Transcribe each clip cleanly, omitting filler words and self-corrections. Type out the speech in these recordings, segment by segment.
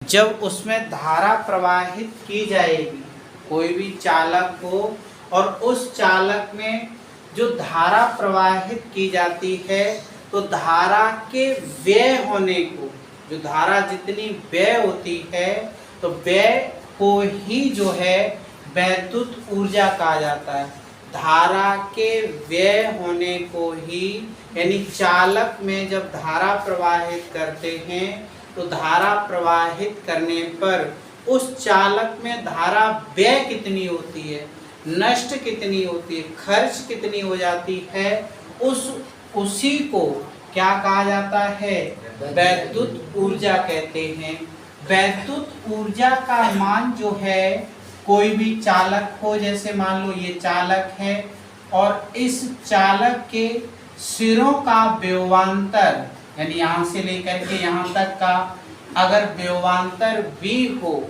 जब उसमें धारा प्रवाहित की जाएगी, कोई भी चालक हो और उस चालक में जो धारा प्रवाहित की जाती है, तो धारा के व्यय होने को, जो धारा जितनी व्यय होती है, तो व्यय को ही जो है वैद्युत ऊर्जा कहा जाता है। धारा के व्यय होने को ही, यानी चालक में जब धारा प्रवाहित करते हैं, तो धारा प्रवाहित करने पर उस चालक में धारा व्यय कितनी होती है, नष्ट कितनी होती है, खर्च कितनी हो जाती है, उसी को क्या कहा जाता है, वैद्युत ऊर्जा कहते हैं। वैद्युत ऊर्जा का मान जो है, कोई भी चालक हो, जैसे मान लो ये चालक है और इस चालक के सिरों का व्यवांतर, यानी यहाँ से लेकर के यहाँ तक का अगर व्यवांतर V हो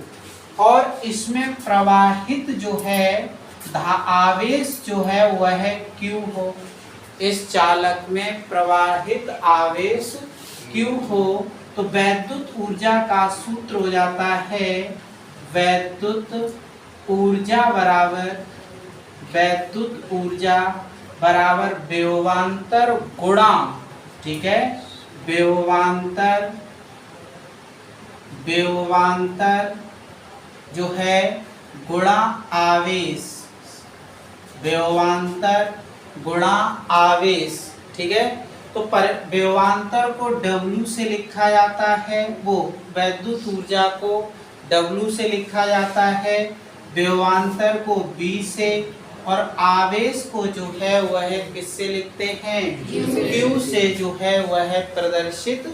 और इसमें प्रवाहित जो है आवेश जो है वह Q हो, इस चालक में प्रवाहित आवेश Q हो, तो वैद्युत ऊर्जा का सूत्र हो जाता है वैद्युत ऊर्जा बराबर व्यवांतर गुणा, ठीक है, व्यवांतर जो है गुणा आवेश, व्यवांतर गुणा आवेश, ठीक है। तो व्यवांतर को W से लिखा जाता है, वो वैद्युत ऊर्जा को W से लिखा जाता है, व्यवांतर को V से, और आवेश को जो है वह किससे लिखते हैं, Q से जो है वह प्रदर्शित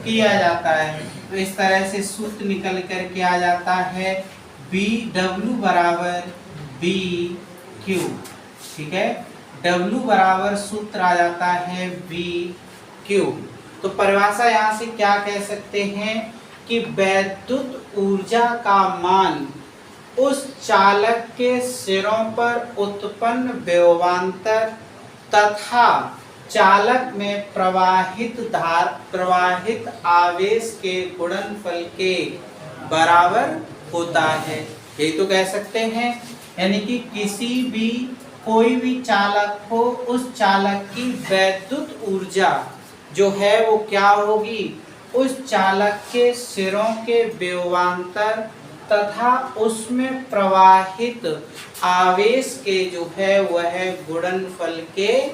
किया जाता है। तो इस तरह से सूत्र निकल कर के आ जाता है BW बराबर BQ, ठीक है, W बराबर सूत्र आ जाता है BQ। तो परिभाषा यहाँ से क्या कह सकते हैं कि वैद्युत ऊर्जा का मान उस चालक के सिरों पर उत्पन्न व्यवांतर तथा चालक में प्रवाहित आवेश के गुणनफल के बराबर होता है। यही तो कह सकते हैं, यानी कि कोई भी चालक हो, उस चालक की वैद्युत ऊर्जा जो है वो क्या होगी, उस चालक के सिरों के व्यवांतर तथा उसमें प्रवाहित आवेश के जो है वह गुणनफल के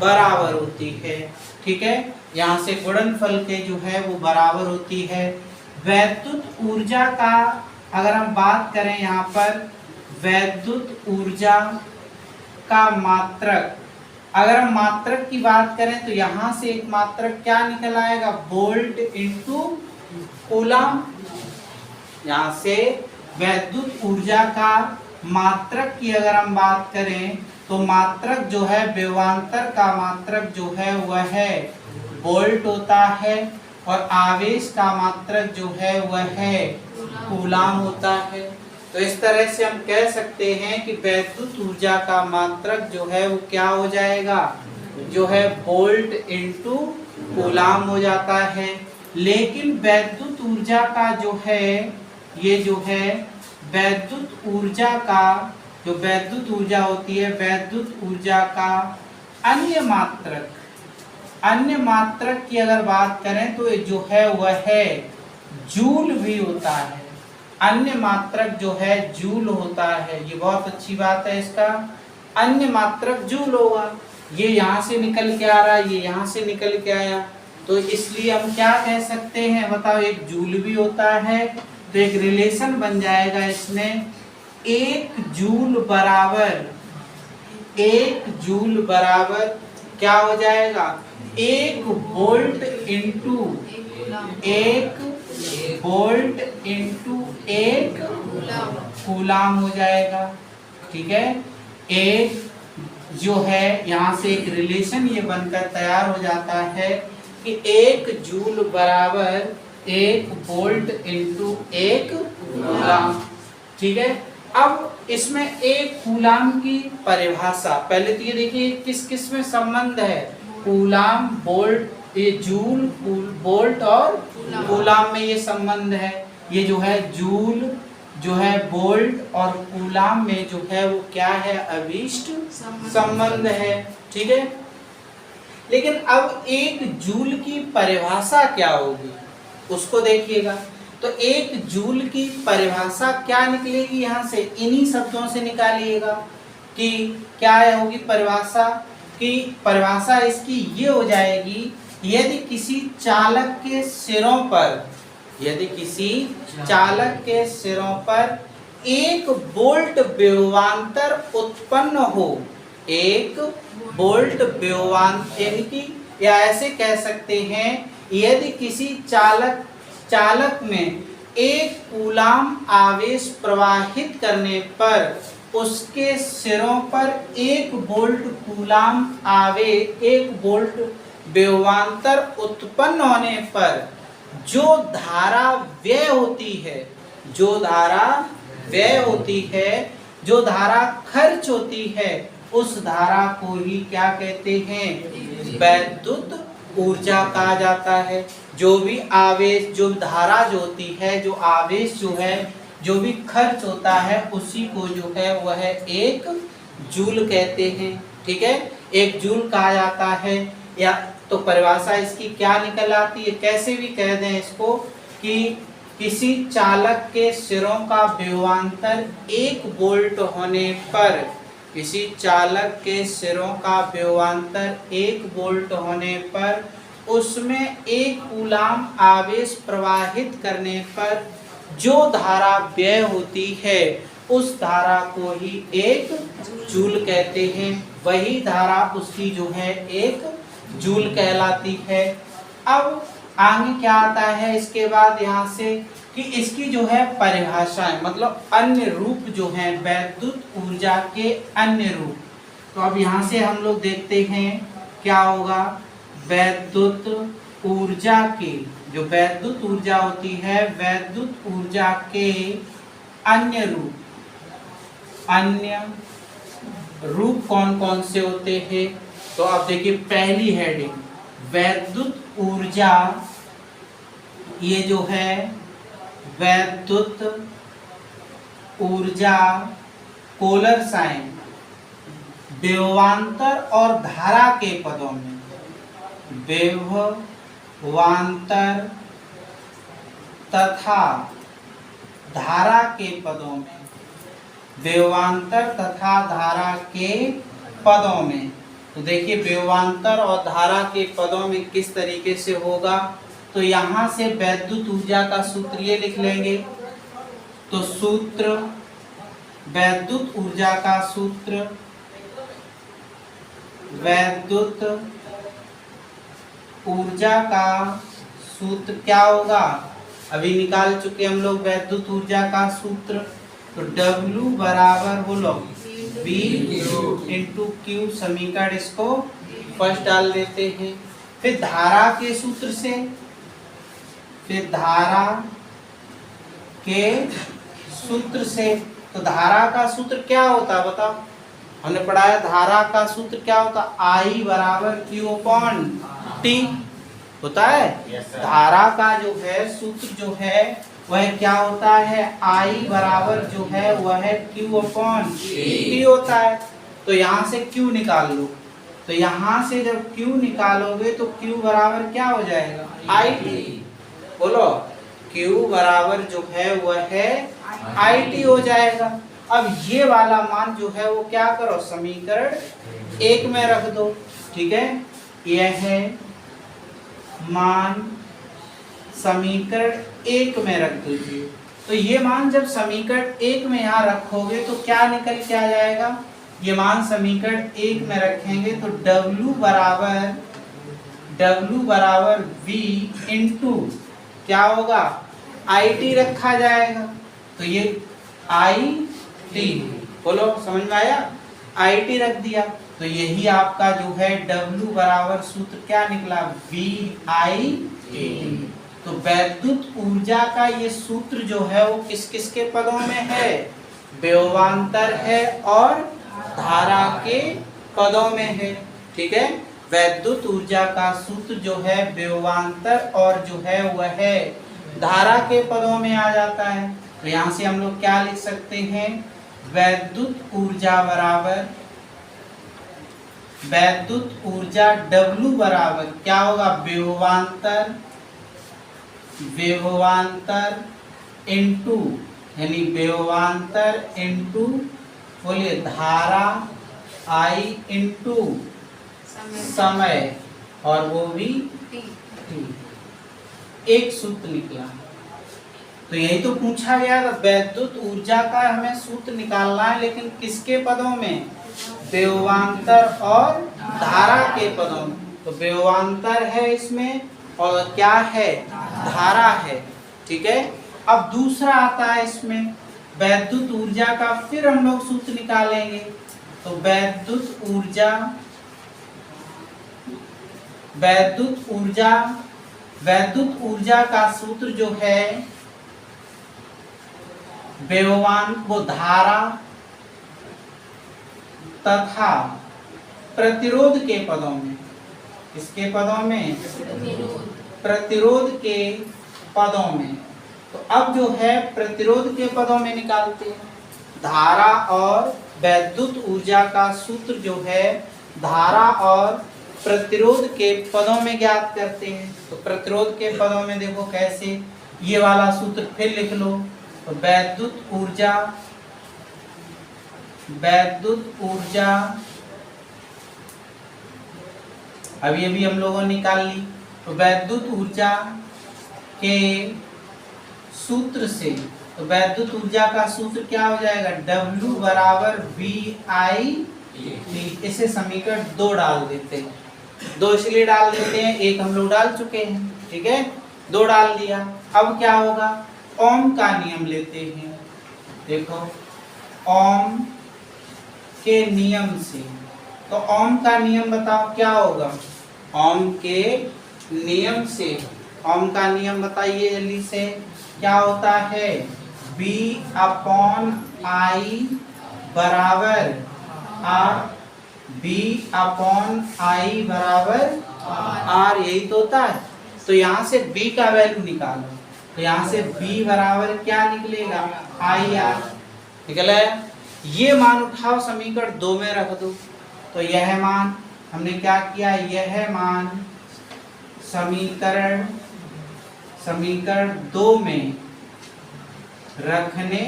बराबर होती है, ठीक है। यहाँ से गुणनफल के जो है वो बराबर होती है। वैद्युत ऊर्जा का अगर हम बात करें, यहाँ पर वैद्युत ऊर्जा का मात्रक, अगर हम मात्रक की बात करें तो यहाँ से एक मात्रक क्या निकल आएगा, वोल्ट इंटू कूलम। यहाँ से वैद्युत ऊर्जा का मात्रक की अगर हम बात करें तो मात्रक जो है, व्यवांतर का मात्रक जो है वह है वोल्ट होता है, और आवेश का मात्रक जो है वह है कूलम होता है। तो इस तरह से हम कह सकते हैं कि वैद्युत ऊर्जा का मात्रक जो है वो क्या हो जाएगा, जो है वोल्ट इंटू कूलम हो जाता है। लेकिन वैद्युत ऊर्जा का जो है, ये जो है वैद्युत ऊर्जा का, जो वैद्युत ऊर्जा होती है, वैद्युत ऊर्जा का अन्य मात्रक की अगर बात करें तो जो है वह है जूल भी होता है। अन्य मात्रक जो है जूल होता है, ये बहुत अच्छी बात है, इसका अन्य मात्रक जूल होगा। ये यहाँ से निकल के आ रहा है, ये यहाँ से निकल के आया, तो इसलिए हम क्या कह सकते हैं, बताओ, एक जूल भी होता है, तो एक रिलेशन बन जाएगा इसमें, एक जूल बराबर क्या हो जाएगा, एक वोल्ट इंटू एक कूलम हो जाएगा, ठीक है। एक जो है यहाँ से एक रिलेशन ये बनकर तैयार हो जाता है कि एक जूल बराबर एक वोल्ट इंटू एक कूलम, ठीक है। अब इसमें एक कूलम की परिभाषा, पहले तो ये देखिए किस किस में संबंध है, कूलम वोल्ट, ये जूल वोल्ट और कूलम में ये संबंध है। ये जो है जूल, जो है वोल्ट और कूलाम में जो है वो क्या है, अभिष्ट संबंध है। ठीक है, लेकिन अब एक जूल की परिभाषा क्या होगी उसको देखिएगा। तो एक जूल की परिभाषा क्या निकलेगी यहाँ से, इन्हीं शब्दों से निकालिएगा कि क्या होगी परिभाषा। कि परिभाषा इसकी ये हो जाएगी, यदि किसी चालक के सिरों पर, यदि किसी चालक के सिरों पर एक वोल्ट विभवांतर उत्पन्न हो, एक वोल्ट विभवांतर, यानी कि या ऐसे कह सकते हैं, यदि किसी चालक में एक कूलाम आवेश प्रवाहित करने पर उसके सिरों पर एक वोल्ट कूलाम आवेश, एक वोल्ट विभवांतर उत्पन्न होने पर जो धारा व्यय होती है, जो धारा व्यय होती है, जो धारा खर्च होती है, उस धारा को ही क्या कहते हैं, वैद्युत ऊर्जा कहा जाता है। जो भी आवेश, जो धारा जो होती है, जो आवेश जो है, जो भी खर्च होता है, उसी को जो है वह एक जूल कहते हैं। ठीक है, एक जूल कहा जाता है। या तो परिभाषा इसकी क्या निकल आती है, कैसे भी कह दें इसको, कि किसी चालक के सिरों का विभवांतर 1 वोल्ट होने पर, किसी चालक के सिरों का विभवांतर 1 वोल्ट होने पर उसमें 1 कूलाम आवेश प्रवाहित करने पर जो धारा व्यय होती है, उस धारा को ही एक जूल कहते हैं। वही धारा उसकी जो है एक जूल कहलाती है। अब आगे क्या आता है इसके बाद यहाँ से, कि इसकी जो है परिभाषाएं, मतलब अन्य रूप जो हैं वैद्युत ऊर्जा के अन्य रूप। तो अब यहाँ से हम लोग देखते हैं क्या होगा, वैद्युत ऊर्जा के, जो वैद्युत ऊर्जा होती है, वैद्युत ऊर्जा के अन्य रूप, अन्य रूप कौन कौन से होते हैं। तो आप देखिए पहली हेडिंग, वैद्युत ऊर्जा, ये जो है वैद्युत ऊर्जा पोलर साइन विभवांतर और धारा के पदों में, विभवांतर तथा धारा के पदों में, विभवांतर तथा धारा के पदों में। तो देखिए विभवांतर और धारा के पदों में किस तरीके से होगा। तो यहाँ से वैद्युत ऊर्जा का सूत्र ये लिख लेंगे। तो सूत्र, वैद्युत ऊर्जा का सूत्र, वैद्युत ऊर्जा का सूत्र क्या होगा, अभी निकाल चुके हम लोग वैद्युत ऊर्जा का सूत्र। तो W बराबर बोलो V इंटू Q, समीकरण इसको फर्स्ट डाल देते हैं। फिर धारा के सूत्र से, फिर धारा के सूत्र से, तो धारा का सूत्र क्या होता है बताओ, हमने पढ़ा है धारा का सूत्र क्या होता, I बराबर Q अपॉन T होता है। धारा का जो है सूत्र जो है वह क्या होता है, I बराबर जो है वह है Q अपॉन T होता है। तो यहाँ से Q निकाल लो। तो यहाँ से जब Q निकालोगे तो Q बराबर क्या हो जाएगा, IT। बोलो Q बराबर जो है वह है IT हो जाएगा। अब ये वाला मान जो है वो क्या करो, समीकरण 1 में रख दो। ठीक है, यह है मान समीकरण 1 में रख दीजिए। तो ये मान जब समीकरण 1 में यहाँ रखोगे तो क्या निकल के आ जाएगा, ये मान समीकरण 1 में रखेंगे तो W बराबर V इंटू क्या होगा, IT रखा जाएगा। तो ये IT, बोलो समझ में आया, IT रख दिया। तो यही आपका जो है W बराबर सूत्र क्या निकला, VIT। तो वैद्युत ऊर्जा का ये सूत्र जो है वो किस किस के पदों में है, विभवांतर है और धारा के पदों में है। ठीक है, वैद्युत ऊर्जा का सूत्र जो है विभवांतर और जो है वह है धारा के पदों में आ जाता है। तो यहाँ से हम लोग क्या लिख सकते हैं, वैद्युत ऊर्जा बराबर, वैद्युत ऊर्जा W बराबर क्या होगा, विभवांतर, विभवांतर इनटू, यानी विभवांतर इनटू बोलिए धारा I इनटू समय, और वो भी T। एक सूत्र निकला। तो यही तो पूछा गया था, वैद्युत ऊर्जा का हमें सूत्र निकालना है, लेकिन किसके पदों में, विभवांतर और धारा के पदों में। तो विभवांतर है इसमें और क्या है, धारा है। ठीक है, अब दूसरा आता है इसमें वैद्युत ऊर्जा का, फिर हम लोग सूत्र निकालेंगे। तो वैद्युत ऊर्जा, वैद्युत ऊर्जा, वैद्युत ऊर्जा का सूत्र जो है विभवान, वो धारा तथा प्रतिरोध के पदों में, किसके पदों में, प्रतिरोध के पदों में। तो अब जो है प्रतिरोध के पदों में निकालते हैं। धारा और वैद्युत ऊर्जा का सूत्र जो है धारा और प्रतिरोध के पदों में ज्ञात करते हैं। तो प्रतिरोध के पदों में देखो कैसे, ये वाला सूत्र फिर लिख लो। तो वैद्युत ऊर्जा, वैद्युत ऊर्जा अभी अभी हम लोगों ने निकाल ली। तो वैद्युत ऊर्जा के सूत्र से, तो वैद्युत ऊर्जा का सूत्र क्या हो जाएगा, W बराबर VI। इसे समीकरण 2 डाल देते हैं। 2 इसलिए डाल देते हैं, एक हम लोग डाल चुके हैं, ठीक है, 2 डाल दिया। अब क्या होगा, ओम का नियम लेते हैं। देखो ओम के नियम से, तो ओम का नियम बताओ क्या होगा, ओम के नियम से, ओम का नियम बताइए जल्दी से, क्या होता है, V अपॉन I बराबर R, V अपॉन I बराबर R, यही तो होता है। तो यहाँ से B का वैल्यू निकालो। तो यहाँ से B बराबर क्या निकलेगा, IR निकला है। ये मान उठाओ समीकरण 2 में रख दो। तो यह मान हमने क्या किया, यह मान समीकरण 2 में रखने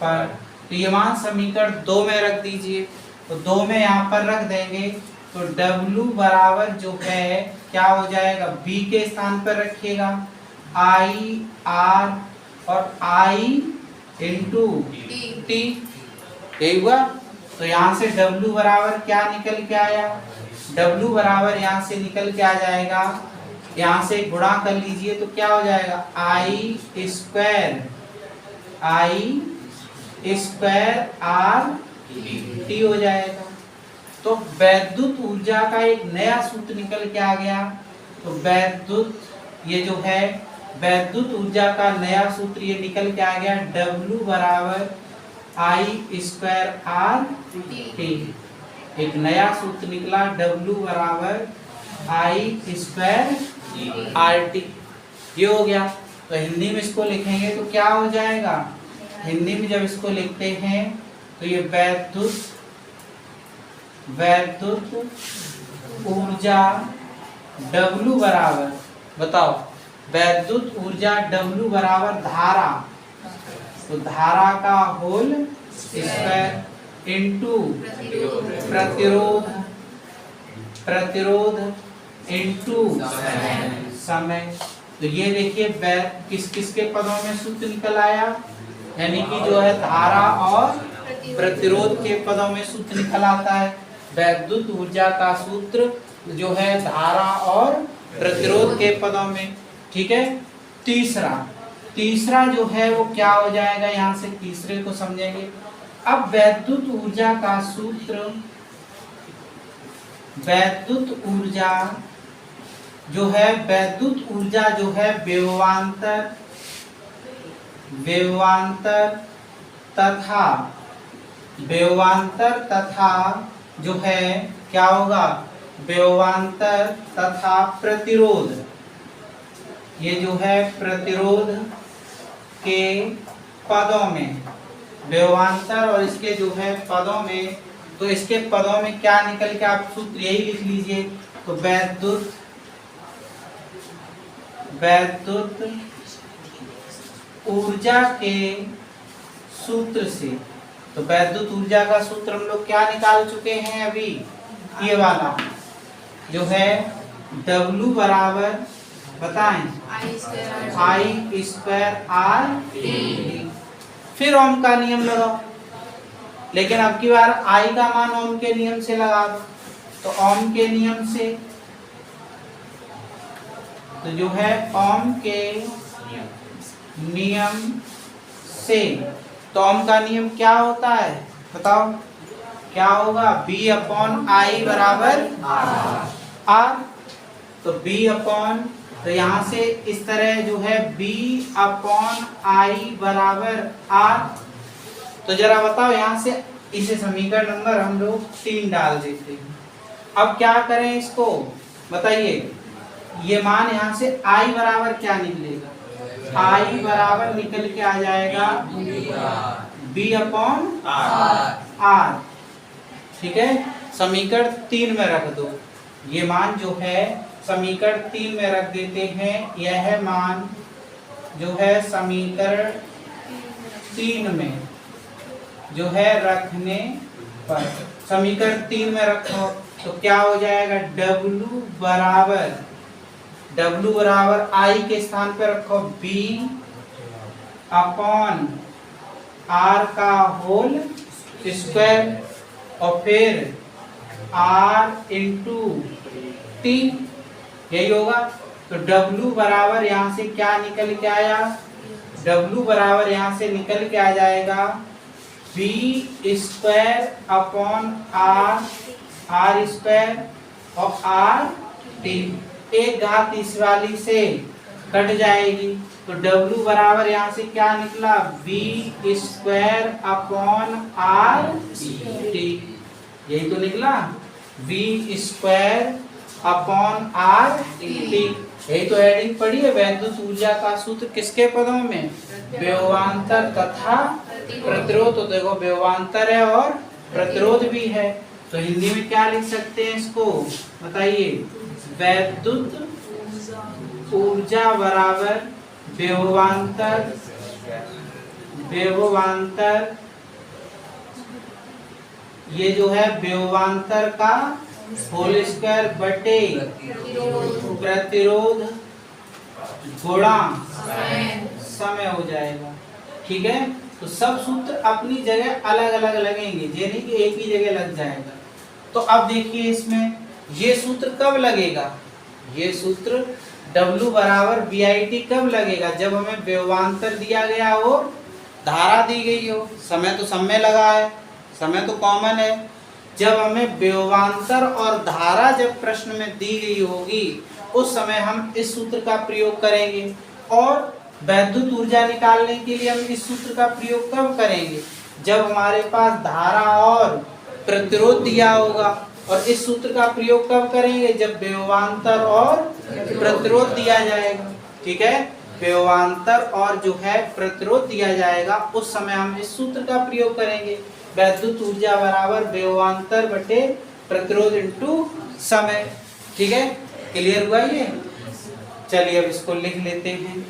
पर, तो ये मान समीकरण 2 में रख दीजिए। तो 2 में यहाँ पर रख देंगे तो W बराबर जो है क्या हो जाएगा, B के स्थान पर रखिएगा I R और I इंटू T, यही हुआ। तो यहाँ से W बराबर क्या निकल के आया, W बराबर यहाँ से निकल के आ जाएगा, यहाँ से गुणा कर लीजिए तो क्या हो जाएगा, I स्क्वायर R T हो जाएगा। तो वैद्युत ऊर्जा का एक नया सूत्र निकल के आ गया। तो वैद्युत, ये जो है वैद्युत ऊर्जा का नया सूत्र ये निकल के आ गया, W बराबर I स्क्वायर R T। एक नया सूत्र निकला, W बराबर I स्क्वायर R T, ये हो गया। तो हिंदी में इसको लिखेंगे तो क्या हो जाएगा, हिंदी में जब इसको लिखते हैं तो ये वैद्युत ऊर्जा W बराबर, बताओ वैद्युत ऊर्जा W बराबर धारा, तो धारा का होल स्क्वायर इंटू प्रतिरोध इंटू समय। तो ये देखिए किस किस के पदों में सूत्र निकल आया, यानी कि जो है धारा और प्रतिरोध के पदों में सूत्र निकल आता है। वैद्युत ऊर्जा का सूत्र जो है धारा और प्रतिरोध के पदों में, ठीक है। तीसरा जो है वो क्या हो जाएगा, यहाँ से तीसरे को समझेंगे। अब वैद्युत ऊर्जा का सूत्र, वैद्युत ऊर्जा जो है विभवांतर तथा जो है क्या होगा, विभवांतर तथा प्रतिरोध, ये जो है प्रतिरोध के पदों में विभवांतर और इसके जो है पदों में, तो इसके पदों में क्या निकल के आप सूत्र यही लिख लीजिए। तो वैद्युत ऊर्जा के सूत्र से, तो वैद्युत ऊर्जा का सूत्र हम लोग क्या निकाल चुके हैं अभी, ये वाला जो है W बराबर बताएं I स्क्वायर R। फिर ओम का नियम लगाओ, लेकिन अब की बार I का मान ओम के नियम से लगा दो। तो ओम के नियम से, तो जो है ओम के नियम से, तो ओम का नियम क्या होता है बताओ, क्या होगा, B अपॉन I बराबर R। तो B अपॉन, तो यहाँ से इस तरह जो है B अपॉन I बराबर R। तो जरा बताओ यहाँ से इसे समीकरण नंबर हम लोग 3 डाल देते हैं। अब क्या करें इसको बताइए, ये मान यहाँ से I बराबर क्या निकलेगा, I बराबर निकल के आ जाएगा B अपॉन R। ठीक है, समीकरण 3 में रख दो। ये मान जो है समीकरण 3 में रख देते हैं। यह मान जो है समीकरण 3 में जो है रखने पर, समीकरण 3 में रखो तो क्या हो जाएगा, W बराबर I के स्थान पर रखो B अपॉन R का होल स्क्वायर और फिर R इंटू T, यही होगा। तो W बराबर यहाँ से क्या निकल के आया, W बराबर यहाँ से निकल के आ जाएगा B square upon R square और R T, एक घात इस वाली से कट जाएगी। तो W बराबर यहाँ से क्या निकला, B square upon R T, यही तो निकला, V square upon R T। यही तो हेडिंग पढ़ी है, वैद्युत ऊर्जा का सूत्र किसके पदों में, विभवांतर तथा प्रतिरोध। तो देखो विभवांतर है और प्रतिरोध भी है, तो हिंदी में क्या लिख सकते हैं इसको बताइए, वैद्युत ऊर्जा बराबर विभवांतर ये जो है विभवांतर का होल स्क्वायर बटे प्रतिरोध गुणा समय हो जाएगा। ठीक है, तो सब सूत्र अपनी जगह अलग अलग लगेंगे, ये नहीं कि एक ही जगह लग जाएगा। तो अब देखिए इसमें ये सूत्र कब लगेगा, ये सूत्र W बराबर BIT कब लगेगा, जब हमें विभवांतर दिया गया हो, धारा दी गई हो। समय तो सब में लगा है, समय तो कॉमन है। जब हमें विभवांतर और धारा जब प्रश्न में दी गई होगी, उस समय हम इस सूत्र का प्रयोग करेंगे। और वैद्युत ऊर्जा निकालने के लिए हम इस सूत्र का प्रयोग कब करेंगे, जब हमारे पास धारा और प्रतिरोध दिया होगा। और इस सूत्र का प्रयोग कब करेंगे, जब विभवांतर और प्रतिरोध दिया जाएगा। ठीक है, विभवांतर और जो है प्रतिरोध दिया जाएगा, उस समय हम इस सूत्र का प्रयोग करेंगे, वैद्युत ऊर्जा बराबर विभवांतर बटे प्रतिरोध इंटू समय। ठीक है, क्लियर हुआ ये। चलिए अब इसको लिख लेते हैं।